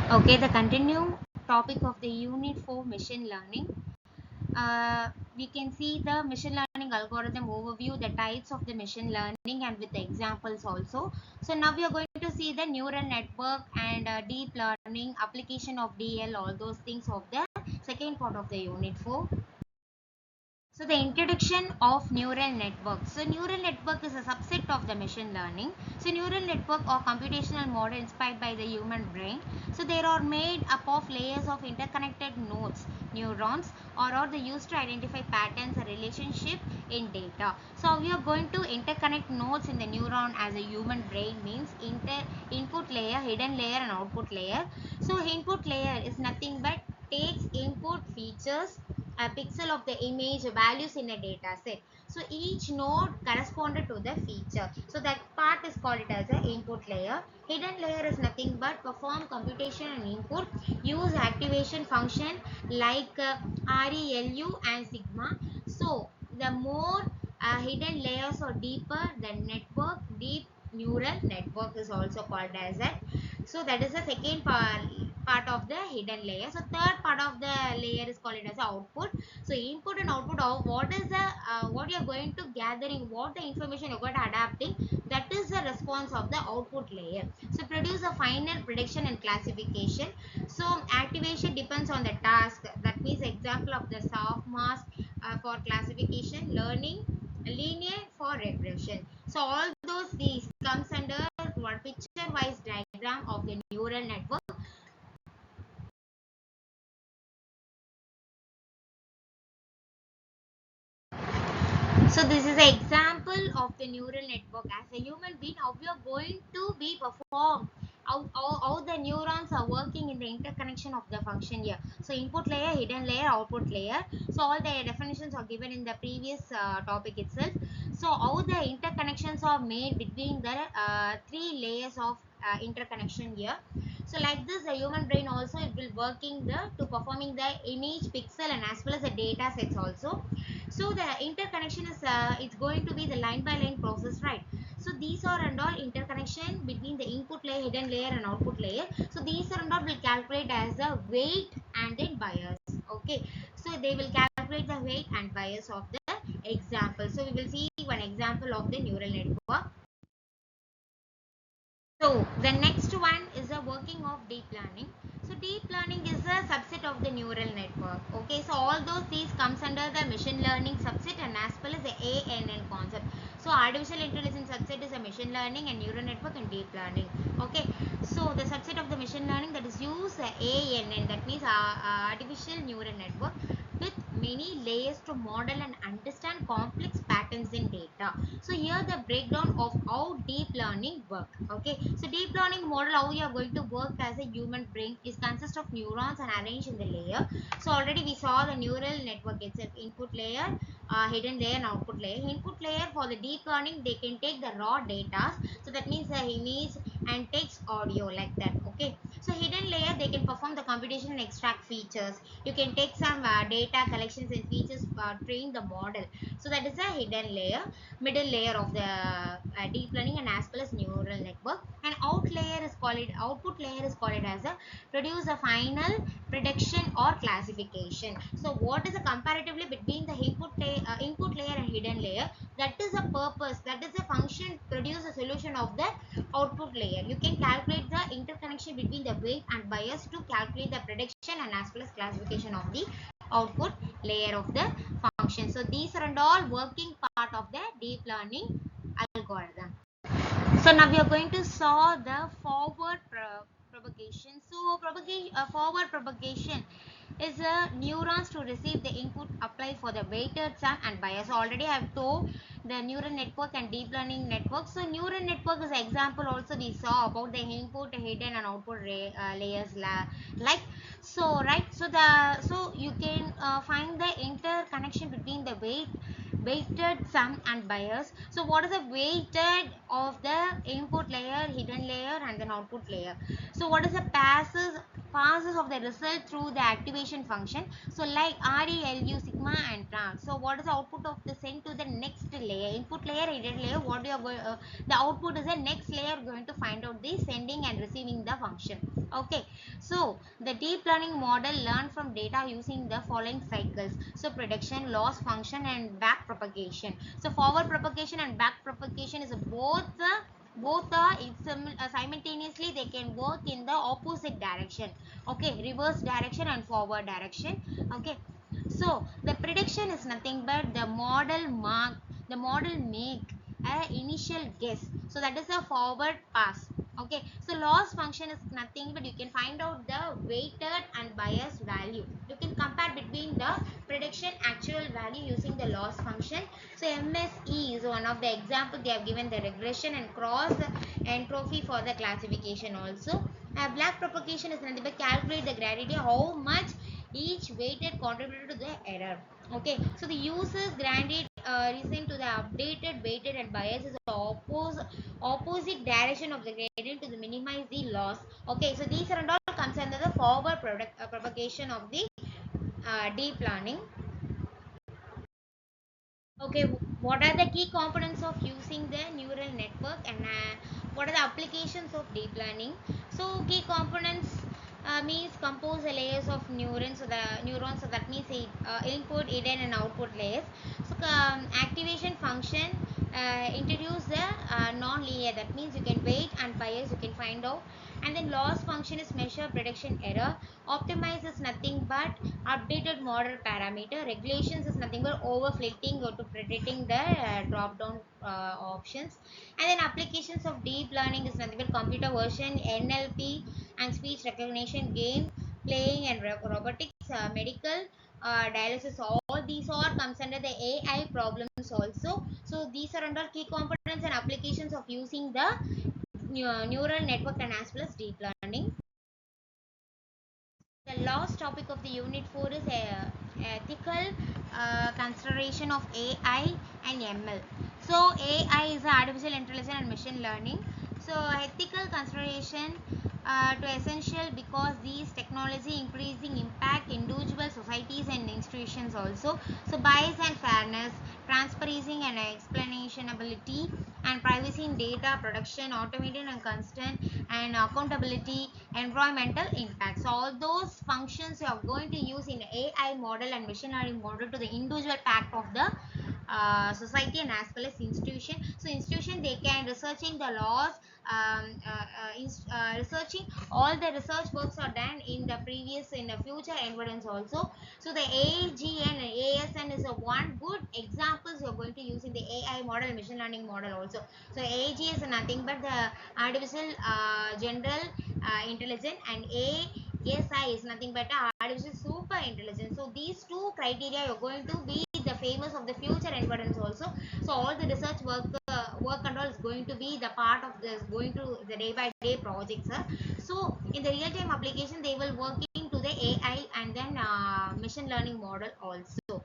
Okay, the continue topic of the unit for machine learning. We can see the machine learning algorithm overview, the types of the machine learning, and with the examples also. So now we are going to see the neural network and deep learning application of DL, all those things of the second part of the unit 4. So the introduction of neural network. So neural network is a subset of the machine learning. So neural network or computational model inspired by the human brain. So they are made up of layers of interconnected nodes, neurons, or are they used to identify patterns or relationship in data. So we are going to interconnect nodes in the neuron as a human brain means input layer, hidden layer, and output layer. So input layer is nothing but takes input features a pixel of the image values in a data set. So each node corresponded to the feature. So that part is called it as a input layer. Hidden layer is nothing but perform computation and input, use activation function like ReLU and sigma. So the more hidden layers or deeper the network, deep neural network is also called as that. So that is the second part of the hidden layer. So third part of the layer is called it as output. So input and output of what is the what you are going to gathering, what the information you got adapting, that is the response of the output layer. So produce a final prediction and classification. So activation depends on the task. That means example of the soft mask for classification, learning, linear for regression. So all those these comes under one picture wise diagram of the neural network. So this is an example of the neural network. As a human being, how we are going to be performed, how the neurons are working in the interconnection of the function here. So input layer, hidden layer, output layer. So all the definitions are given in the previous topic itself. So how the interconnections are made between the three layers of interconnection here. So like this, the human brain also it will working the to performing the image pixel and as well as the data sets also. So the interconnection is it's going to be the line by line process, right? So these are and all interconnection between the input layer, hidden layer, and output layer. So these are and all will calculate as the weight and then bias. Okay, so they will calculate the weight and bias of the example. So we will see one example of the neural network. So the next one is the working of deep learning. So deep learning is a subset of the neural network. Okay, so all those these comes under the machine learning subset and as well as the ANN concept. So artificial intelligence subset is a machine learning and neural network and deep learning. Okay, so the subset of the machine learning that is used ANN, that means artificial neural network with many layers to model and understand complex patterns in data. So here the breakdown of how deep learning work. Okay, so deep learning model how you are going to work as a human brain is consist of neurons and arranged in the layer. So already we saw the neural network itself, input layer, hidden layer and output layer. Input layer for the deep learning they can take the raw data, so that means the image and text audio like that. Okay, so hidden layer they can perform the computation and extract features. You can take some data collections and features train the model. So that is a hidden layer, middle layer of the deep learning and as well as neural network. And output layer is called it as a produce a final prediction or classification. So what is the comparatively between the input layer and hidden layer, that is a purpose, that is a function produce a solution of the output layer. You can calculate the interconnection between the weight and bias to calculate the prediction and as well as classification of the output layer of the function. So these are and all working part of the deep learning algorithm. So now we are going to saw the forward propagation. So forward propagation is neurons to receive the input apply for the weighted sum and bias. Already I have told the neural network and deep learning network. So neural network is an example also we saw about the input, hidden and output layers like so, right? So the so you can find the interconnection between the weighted sum and bias. So what is the weighted of the input layer, hidden layer and then output layer? So what is the passes of the result through the activation function. So like RELU, sigma and trans. So what is the output of the send to the next layer? Input layer, input layer, what you are the output is the next layer going to find out the sending and receiving the function. Okay, so the deep learning model learn from data using the following cycles. So prediction, loss function and back propagation. So forward propagation and back propagation is both simultaneously they can work in the opposite direction. Okay, reverse direction and forward direction. Okay, so the prediction is nothing but the model make a initial guess, so that is a forward pass. Okay, so loss function is nothing but you can find out the weighted and biased value. You can compare between the prediction actual value using the loss function. So MSE is one of the example. They have given the regression and cross entropy for the classification also. Black propagation is nothing but calculate the gradient how much each weighted contributed to the error. Okay, so the user's gradient reason to the updated weighted and bias is opposite direction of the gradient to the minimize the loss. Okay, so these are all comes under the forward propagation of the deep learning. Okay, what are the key components of using the neural network, and what are the applications of deep learning? So key components means compose the layers of neurons. So the neurons, so that means input, hidden and output layers. So activation function introduce the non-linear. That means you can weight and bias you can find out. And then loss function is measure prediction error. Optimize is nothing but updated model parameter. Regulations is nothing but overfitting or to predicting the drop down options. And then applications of deep learning is nothing but computer version, NLP and speech recognition, game playing and robotics, medical dialysis. All these all comes under the AI problems also. So these are under key components and applications of using the neural network and as well as deep learning. The last topic of the unit 4 is ethical consideration of AI and ML. So AI is artificial intelligence and machine learning. So ethical consideration to essential because these technology increasing impact individual societies and institutions also. So bias and fairness, transparency and explainability and privacy in data production, automated and constant and accountability, environmental impacts. So all those functions you are going to use in AI model and machine learning model to the individual pact of the society and as well as institution. So institution they can researching the laws, researching all the research works are done in the previous in the future environments also. So the AG and ASN is a one good examples you are going to use in the AI model machine learning model also. So AG is nothing but the artificial general intelligence, and ASI is nothing but artificial super intelligence. So these two criteria you're going to be the famous of the future environments also. So all the research work and all is going to be the part of this going to the day by day projects. So in the real time application they will working to the AI and then machine learning model also.